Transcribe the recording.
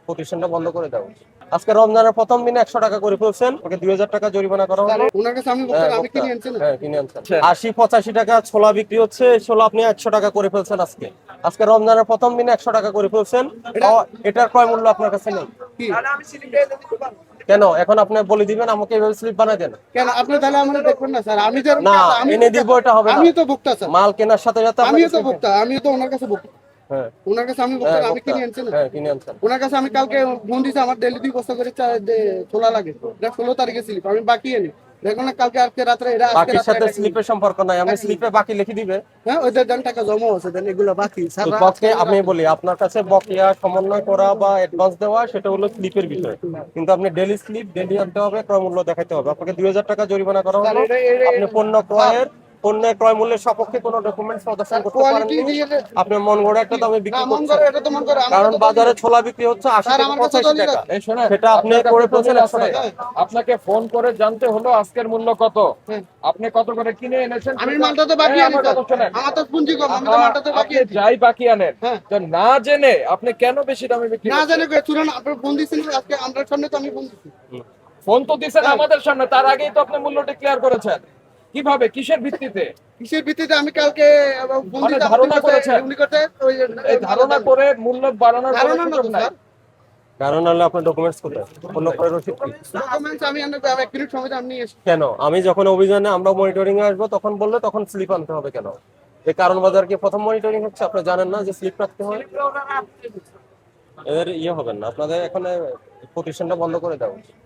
প্রতিষ্ঠানটা বন্ধ করে দাও। আজকে রমজানের প্রথম দিনে 100 টাকা করে ফেলছেন, ওকে 2000 টাকা জরিমানা করা হলো। ওনার কাছে আমি বলতে আমি কিনে আনছি না। হ্যাঁ, কিনে আনছেন। 80-85 টাকা ছোলা বিক্রি হচ্ছে, ছোলা আপনি 100 টাকা করে ফেলছেন আজকে। আজকে রমজানের প্রথম দিনে 100 টাকা করে ফেলছেন। এটার ক্রয় মূল্য আপনার কাছে নেই কি কেন? এখন আপনি বলে দিবেন, আমাকে এভাবে স্লিপ বানাই দেন। কেন আপনি তাহলে আমাদের দেখবেন না স্যার? আমি যেরকম না, আমি এনে দিব, এটা হবে না। আমিও তো ভোক্তা স্যার, মাল কেনার সাথে সাথে আমিও তো আপনাকে ভোক্তা, আমিও তো ওনার কাছে ভোক্তা। হ্যাঁ, ওনার কাছে আমি ভোক্তা, আমি ভোক্তা। কিনে আনছি না। হ্যাঁ, কিনে আনছেন। ওনার কাছে আমি কালকে ফোন দিয়েছি, আমার ডেলি 2 বস্তা করে ছোলা লাগে, এটা 16 তারিখে স্লিপ আমি বাকি আনি। দেখুন না কালকে আজকে রাত্রে এরা আজকে বাকির সাথে রাত্রে স্লিপের সম্পর্ক নাই, আমি স্লিপে বাকি লিখে দিবে। হ্যাঁ ওই দেন টাকা জমা আছে, দেন এগুলো বাকি স্যার। বকেয়া আমি বলি, আপনার কাছে বকেয়া সমন্বয় করা বা অ্যাডভান্স দেওয়া সেটা হলো স্লিপের বিষয়, কিন্তু আপনি ডেইলি স্লিপ ডেইলি আনতে হবে, ক্রয় মূল্য দেখাতে হবে। আপনাকে 2000 টাকা জরিমানা করা হলো। আপনি পণ্য ক্রয় মূল্যের সপক্ষে কোনো ডকুমেন্টস প্রদর্শন করতে কোয়ালিটি পারেননি। দিয়ে আপনি মন গড়া একটা দামে বিক্রি মন করছেন, করে, এটা তো মন করে কারণ বাজারে ছোলা বিক্রি হচ্ছে 80 স্যার থেকে আমার কাছে 85 দলিল টাকা, আছে। এই শোনেন, সেটা আপনি আপনার করে কাছে ফেলছেন দলিল 100 আছে। টাকা। আপনাকে ফোন করে জানতে হলো আজকের মূল্য কত, হ্যাঁ। আপনি কত করে কিনে এনেছেন। আমি মালটা তো বাকি এই আনি আমার স্যার, কথা শোনেন। আমার তো পুঁজি কম, আমি তো মালটা তো বাকি আপনি আনি। যাই বাকি আনেন, হ্যাঁ। তো না জেনে আপনি কেন বেশি দামে বিক্রি না করছেন? জানে কই চুরান আপনি ফোন দিছেন আজকে আমরা সামনে, তো আমি ফোন দিছি। ফোন তো দিছেন হ্যাঁ। আমাদের সামনে, তার আগেই তো আপনি মূল্য ডিক্লেয়ার করেছেন। কিভাবে, কিসের ভিত্তিতে? কিসের ভিত্তিতে? আমি কালকে ফোন মানে দিছি, ধারণা করেছেন? উনি করতে ওই এই ধারণা করে মূল্য বাড়ানোর কোনো ধারণা না সুযোগ তো নাই। স্যার, কারণ হলো আপনার ডকুমেন্টস কোথায়, পণ্য ক্রয়ের রসিদ কি? ডকুমেন্টস আমি এক মিনিট সময় আমি নিয়ে এসেছি। কেন আমি যখন অভিযানে আমরা মনিটরিং এ আসবো তখন বললে তখন স্লিপ আনতে হবে কেন? এই কারণ বাজার কি প্রথম মনিটরিং হচ্ছে, আপনি জানেন না যে স্লিপ রাখতে হয়? এর ইয়ে হবেন না, আপনাদের এখানে প্রতিষ্ঠানটা বন্ধ করে দেওয়া উচিত।